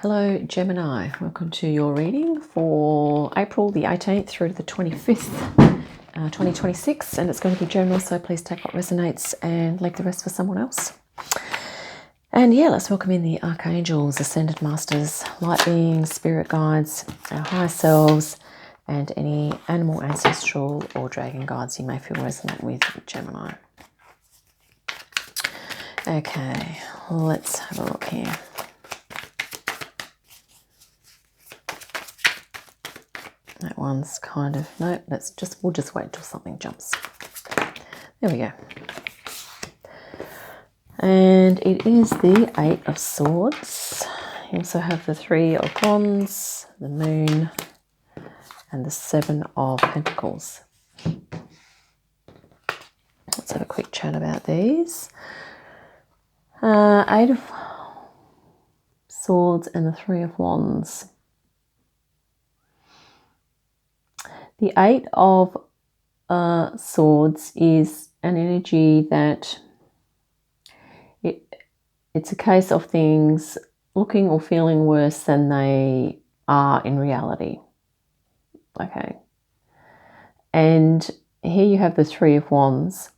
Hello Gemini, welcome to your reading for April the 18th through to the 25th, 2026, and it's going to be general, so please take what resonates and leave the rest for someone else. And yeah, let's welcome in the Archangels, Ascendant Masters, Light Beings, Spirit Guides, our higher selves, and any animal, ancestral or dragon guides you may feel resonant with, Gemini. Okay, let's have a look here. That one's kind of, no, we'll just wait till something jumps. There we go. And it is the Eight of Swords. You also have the Three of Wands, the Moon, and the Seven of Pentacles. Let's have a quick chat about these. Eight of Swords and the Three of Wands. The Eight of Swords is an energy that it's a case of things looking or feeling worse than they are in reality. Okay. And here you have the Three of Wands.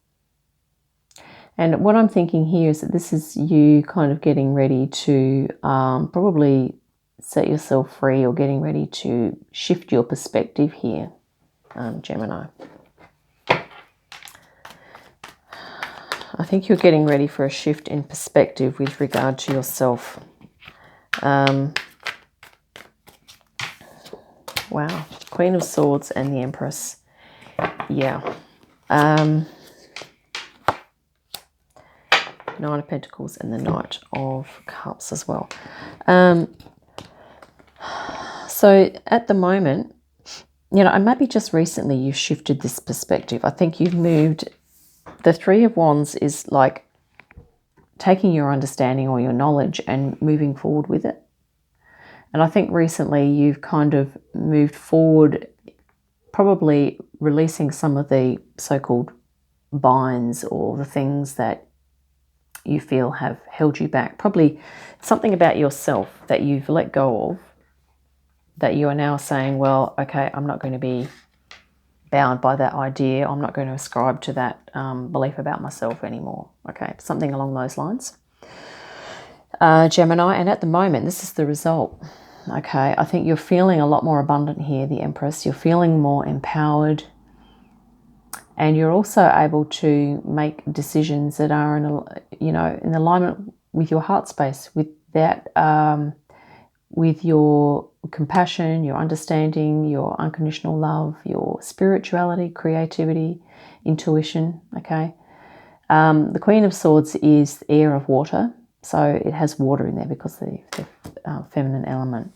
And what I'm thinking here is that this is you kind of getting ready to probably set yourself free or getting ready to shift your perspective here. Gemini. I think you're getting ready for a shift in perspective with regard to yourself. Wow. Queen of Swords and the Empress. Yeah. Nine of Pentacles and the Knight of Cups as well. So at the moment, you know, and maybe just recently you've shifted this perspective. I think you've moved. The Three of Wands is like taking your understanding or your knowledge and moving forward with it. And I think recently you've kind of moved forward, probably releasing some of the so-called binds or the things that you feel have held you back. Probably something about yourself that you've let go of, that you are now saying, well, okay, I'm not going to be bound by that idea. I'm not going to ascribe to that belief about myself anymore. Okay, something along those lines. Gemini, and at the moment, this is the result. Okay, I think you're feeling a lot more abundant here, the Empress. You're feeling more empowered. And you're also able to make decisions that are in alignment with your heart space, with that, with your compassion, your understanding, your unconditional love, your spirituality, creativity, intuition. Okay. The Queen of Swords is the air of water, so it has water in there because of the feminine element.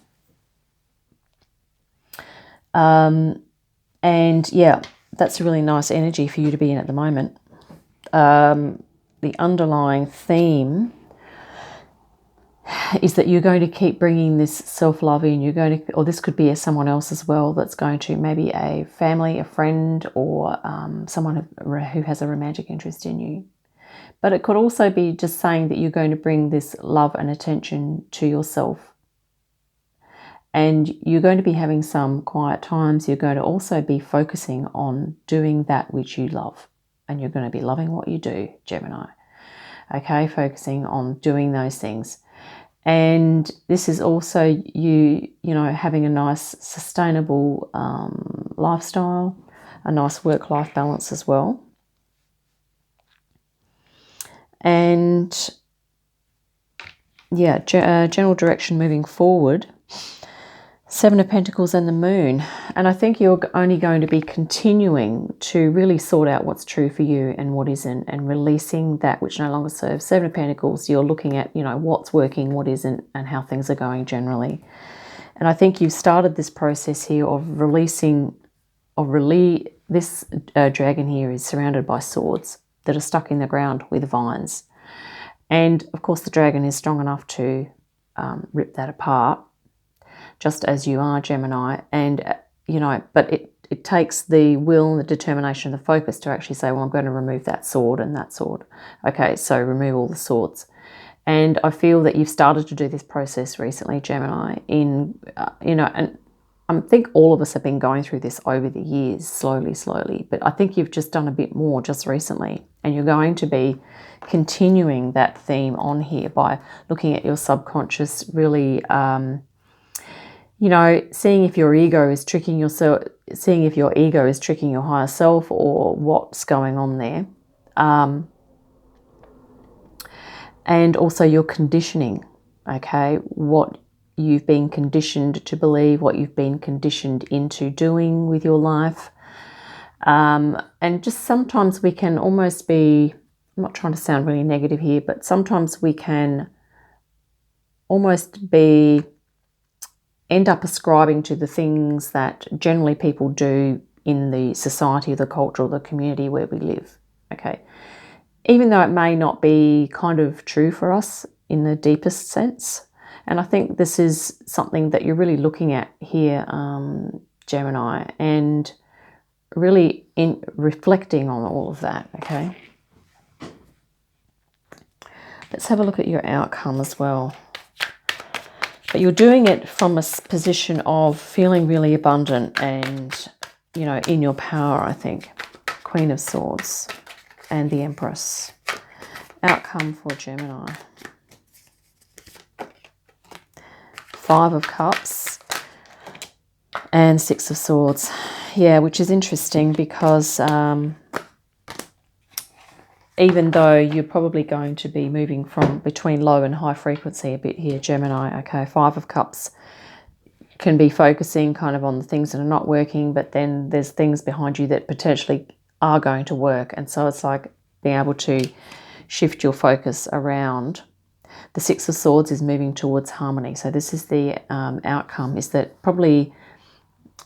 And yeah, that's a really nice energy for you to be in at the moment. The underlying theme is that you're going to keep bringing this self-love in. You're going to, or this could be someone else as well that's going to, maybe a family, a friend, or someone who has a romantic interest in you. But it could also be just saying that you're going to bring this love and attention to yourself. And you're going to be having some quiet times. You're going to also be focusing on doing that which you love. And you're going to be loving what you do, Gemini. Okay, focusing on doing those things. And this is also you know, having a nice sustainable lifestyle, a nice work-life balance as well. And yeah, general direction moving forward. Seven of Pentacles and the Moon. And I think you're only going to be continuing to really sort out what's true for you and what isn't, and releasing that which no longer serves. Seven of Pentacles, you're looking at, you know, what's working, what isn't, and how things are going generally. And I think you've started this process here of releasing, this dragon here is surrounded by swords that are stuck in the ground with vines. And of course the dragon is strong enough to rip that apart, just as you are, Gemini. And, you know, but it takes the will and the determination, the focus to actually say, well, I'm going to remove that sword and that sword. Okay, so remove all the swords. And I feel that you've started to do this process recently, Gemini, in, and I think all of us have been going through this over the years, slowly, but I think you've just done a bit more just recently, and you're going to be continuing that theme on here by looking at your subconscious, really, seeing if your ego is tricking yourself, seeing if your ego is tricking your higher self or what's going on there. And also your conditioning, okay? What you've been conditioned to believe, what you've been conditioned into doing with your life. And just sometimes we can almost be, I'm not trying to sound really negative here, but sometimes we can almost end up ascribing to the things that generally people do in the society, the culture, or the community where we live, okay? Even though it may not be kind of true for us in the deepest sense. And I think this is something that you're really looking at here, Gemini, and really in reflecting on all of that, okay? Let's have a look at your outcome as well. But you're doing it from a position of feeling really abundant and, in your power, I think. Queen of Swords and the Empress. Outcome for Gemini. Five of Cups and Six of Swords. Yeah, which is interesting because even though you're probably going to be moving from between low and high frequency a bit here, Gemini, okay, Five of Cups can be focusing kind of on the things that are not working, but then there's things behind you that potentially are going to work. And so it's like being able to shift your focus around. The Six of Swords is moving towards harmony. So this is the outcome, is that probably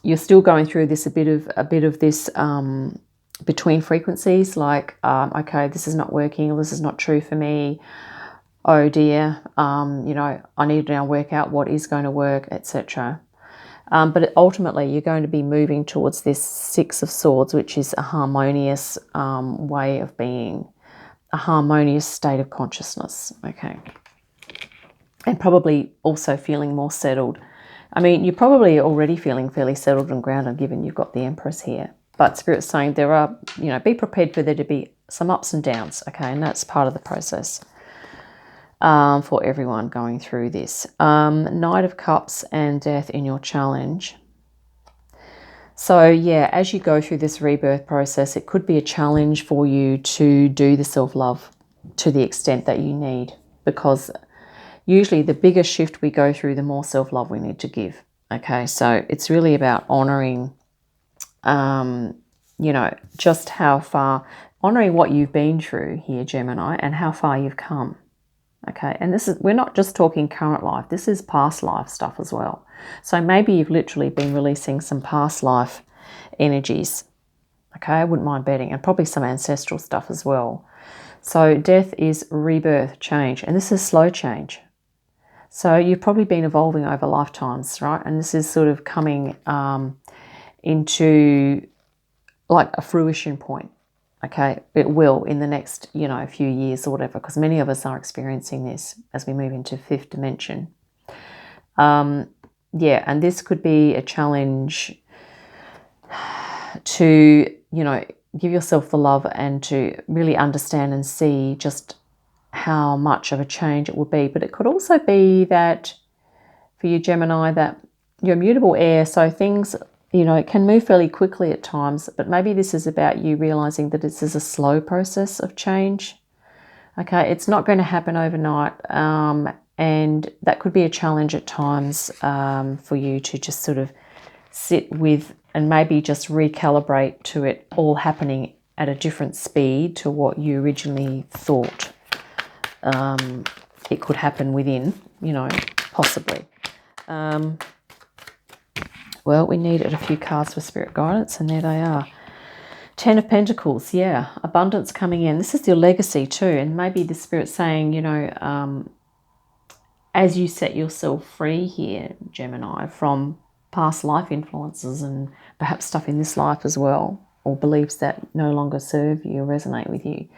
you're still going through this a bit of this between frequencies, like okay, this is not working, or this is not true for me. Oh dear, I need to now work out what is going to work, etc. But ultimately, you're going to be moving towards this Six of Swords, which is a harmonious way of being, a harmonious state of consciousness, okay? And probably also feeling more settled. I mean, you're probably already feeling fairly settled and grounded, given you've got the Empress here. But Spirit's saying there are, be prepared for there to be some ups and downs, okay? And that's part of the process for everyone going through this. Knight of Cups and Death in your challenge. So, yeah, as you go through this rebirth process, it could be a challenge for you to do the self-love to the extent that you need, because usually the bigger shift we go through, the more self-love we need to give, okay? So it's really about honouring, just how far, honouring what you've been through here, Gemini, and how far you've come, okay? And this is, we're not just talking current life, this is past life stuff as well. So maybe you've literally been releasing some past life energies, okay? I wouldn't mind betting, and probably some ancestral stuff as well. So death is rebirth, change, and this is slow change. So you've probably been evolving over lifetimes, right? And this is sort of coming into like a fruition point, okay? It will in the next, few years or whatever, because many of us are experiencing this as we move into fifth dimension. Yeah, and this could be a challenge to, give yourself the love and to really understand and see just how much of a change it will be. But it could also be that for you, Gemini, that you're mutable air, so things, it can move fairly quickly at times, but maybe this is about you realizing that this is a slow process of change. Okay, it's not going to happen overnight, and that could be a challenge at times for you to just sort of sit with and maybe just recalibrate to it all happening at a different speed to what you originally thought it could happen within, possibly. Well, we needed a few cards for Spirit guidance, and there they are. Ten of Pentacles, yeah, abundance coming in. This is your legacy too, and maybe the Spirit's saying, as you set yourself free here, Gemini, from past life influences and perhaps stuff in this life as well, or beliefs that no longer serve you or resonate with you,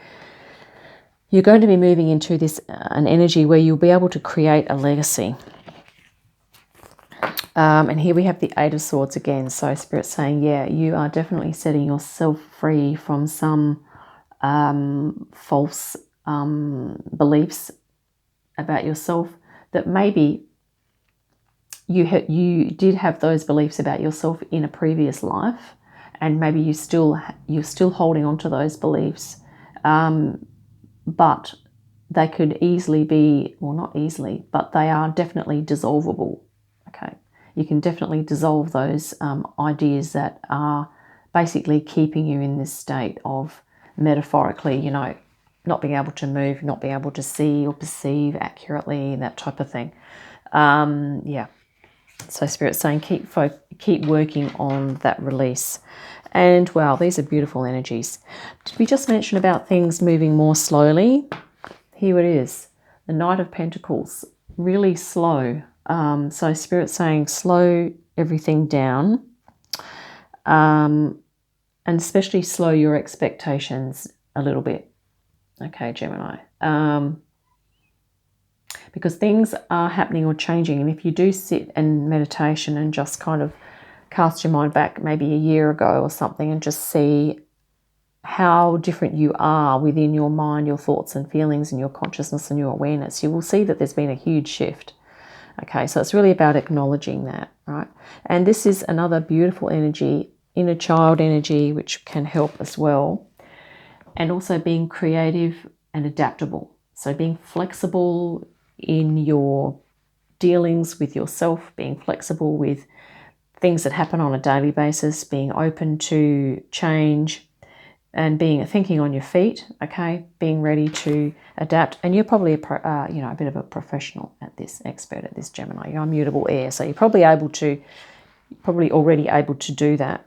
you're going to be moving into this an energy where you'll be able to create a legacy. And here we have the Eight of Swords again. So Spirit's saying, yeah, you are definitely setting yourself free from some false beliefs about yourself that maybe you did have those beliefs about yourself in a previous life, and maybe you're still holding on to those beliefs, but they could easily be, well, not easily, but they are definitely dissolvable. Okay, you can definitely dissolve those ideas that are basically keeping you in this state of, metaphorically, you know, not being able to move, not being able to see or perceive accurately, that type of thing. Yeah. So Spirit's saying keep working on that release. And wow, these are beautiful energies. Did we just mention about things moving more slowly? Here it is. The Knight of Pentacles. Really slow. So Spirit's saying slow everything down. And especially slow your expectations a little bit. Okay, Gemini. Because things are happening or changing. And if you do sit in meditation and just kind of cast your mind back maybe a year ago or something and just see how different you are within your mind, your thoughts and feelings and your consciousness and your awareness, you will see that there's been a huge shift. Okay, so it's really about acknowledging that, right? And this is another beautiful energy, inner child energy, which can help as well. And also being creative and adaptable. So being flexible in your dealings with yourself, being flexible with things that happen on a daily basis, being open to change, and thinking on your feet. Okay, being ready to adapt. And you're probably a bit of a professional at this, expert at this, Gemini. You're immutable air, so you're probably already able to do that.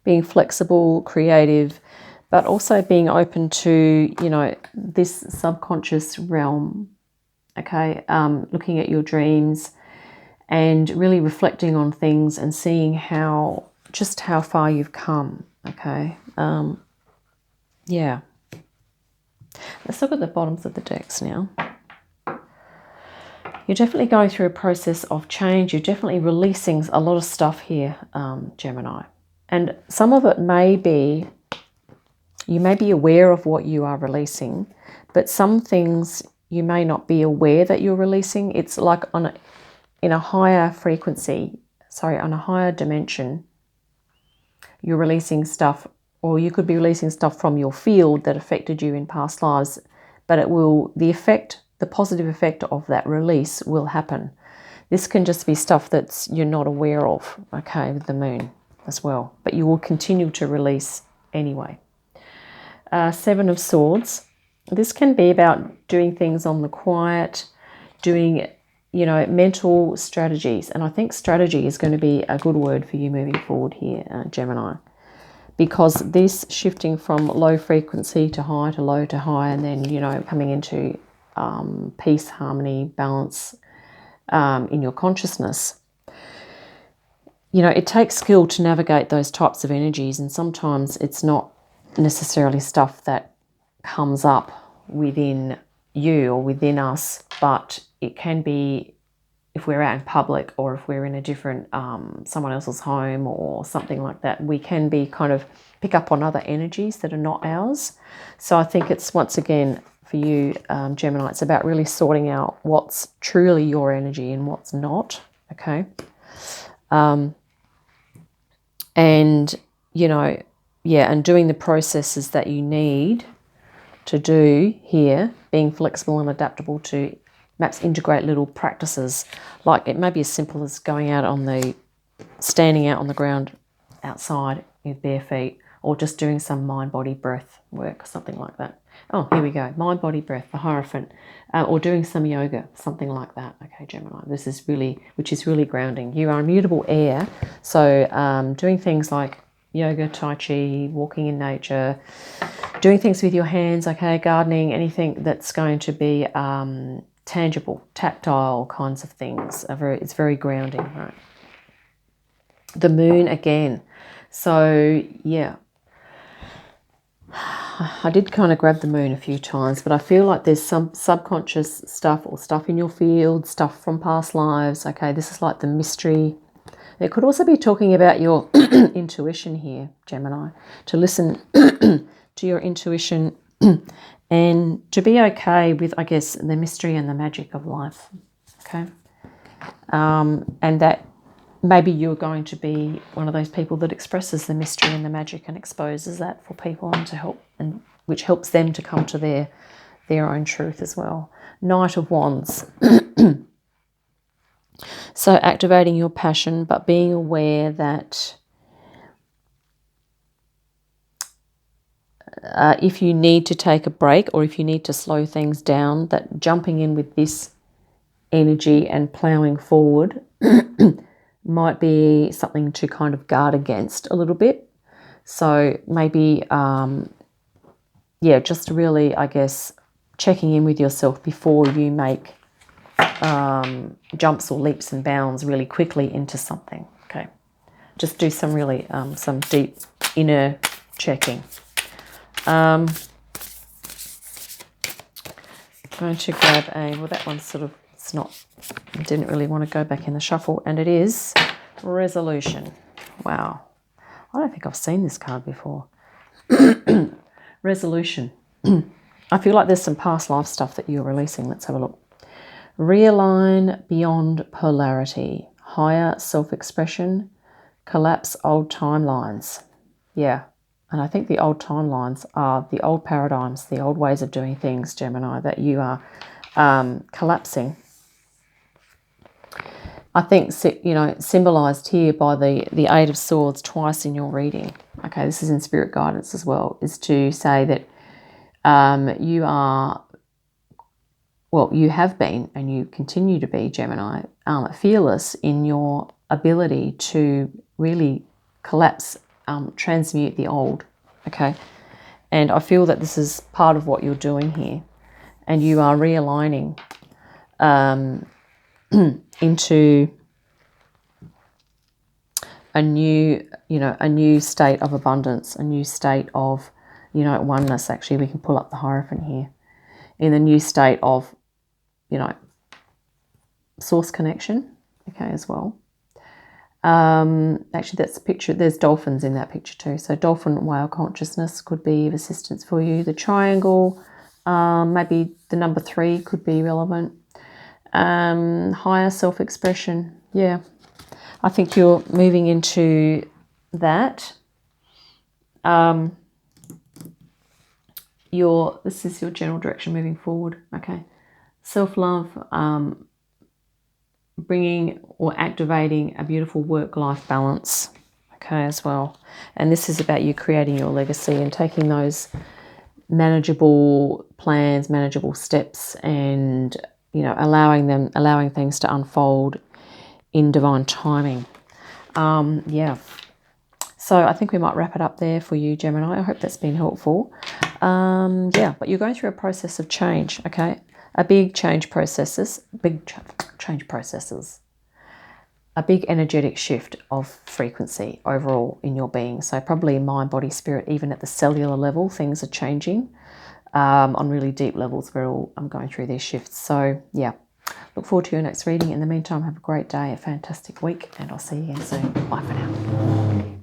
Being flexible, creative, but also being open to, you know, this subconscious realm, okay? Looking at your dreams and really reflecting on things and seeing just how far you've come, okay? Yeah. Let's look at the bottoms of the decks now. You're definitely going through a process of change. You're definitely releasing a lot of stuff here, Gemini. And some of it may be, you may be aware of what you are releasing, but some things you may not be aware that you're releasing. It's like in a higher frequency, on a higher dimension, you're releasing stuff, or you could be releasing stuff from your field that affected you in past lives, but the positive effect of that release will happen. This can just be stuff that's you're not aware of, okay, with the moon as well, but you will continue to release anyway. Seven of Swords. This can be about doing things on the quiet, doing, you know, mental strategies. And I think strategy is going to be a good word for you moving forward here, Gemini. Because this shifting from low frequency to high to low to high, and then, you know, coming into peace, harmony, balance in your consciousness. You know, it takes skill to navigate those types of energies, and sometimes it's not necessarily stuff that comes up within you or within us, but it can be if we're out in public or if we're in a different someone else's home or something like that. We can be kind of pick up on other energies that are not ours. So I think it's, once again, for you, Gemini, it's about really sorting out what's truly your energy and what's not, okay? And, you know, yeah, and doing the processes that you need to do here, being flexible and adaptable to perhaps integrate little practices. Like it may be as simple as standing out on the ground outside with bare feet, or just doing some mind-body breath work, something like that. Oh, here we go. Mind, body, breath, the Hierophant. Or doing some yoga, something like that. Okay, Gemini. Which is really grounding. You are immutable air. So doing things like yoga, tai chi, walking in nature, doing things with your hands, okay, gardening, anything that's going to be tangible, tactile kinds of things. It's very grounding, right? The moon again. So, yeah. I did kind of grab the moon a few times, but I feel like there's some subconscious stuff or stuff in your field, stuff from past lives. Okay, this is like the mystery. It could also be talking about your intuition here, Gemini, to listen to your intuition and to be okay with, I guess, the mystery and the magic of life. Okay. And that maybe you're going to be one of those people that expresses the mystery and the magic and exposes that for people and to help, and which helps them to come to their own truth as well. Knight of Wands. So activating your passion, but being aware that if you need to take a break or if you need to slow things down, that jumping in with this energy and ploughing forward might be something to kind of guard against a little bit. So maybe, yeah, just really, I guess, checking in with yourself before you make jumps or leaps and bounds really quickly into something. Okay, just do some really some deep inner checking. I'm going to grab well, that one's sort of, it's not, I didn't really want to go back in the shuffle, and it is Resolution. Wow, I don't think I've seen this card before. Resolution. I feel like there's some past life stuff that you're releasing. Let's have a look. Realign beyond polarity, higher self-expression, collapse old timelines. Yeah, and I think the old timelines are the old paradigms, the old ways of doing things, Gemini, that you are collapsing. I think, you know, symbolized here by the Eight of Swords twice in your reading. Okay, this is in spirit guidance as well, is to say that you are, well, you have been and you continue to be, Gemini, fearless in your ability to really collapse, transmute the old, okay? And I feel that this is part of what you're doing here. And you are realigning into a new, you know, a new state of abundance, a new state of, you know, oneness. Actually, we can pull up the Hierophant here. In a new state of, you know, source connection, okay, as well. Actually, that's a picture. There's dolphins in that picture too. So dolphin whale consciousness could be of assistance for you. The triangle, maybe the number 3 could be relevant. Higher self-expression. Yeah, I think you're moving into that. This is your general direction moving forward. Okay, self-love, bringing or activating a beautiful work-life balance, okay, as well. And this is about you creating your legacy and taking those manageable plans, manageable steps, and, you know, allowing things to unfold in divine timing. Yeah. So I think we might wrap it up there for you, Gemini. I hope that's been helpful. Yeah, but you're going through a process of change, okay? A big change processes, a big energetic shift of frequency overall in your being. So probably mind, body, spirit, even at the cellular level, things are changing on really deep levels. We're all going through these shifts. So yeah, look forward to your next reading. In the meantime, have a great day, a fantastic week, and I'll see you again soon. Bye for now.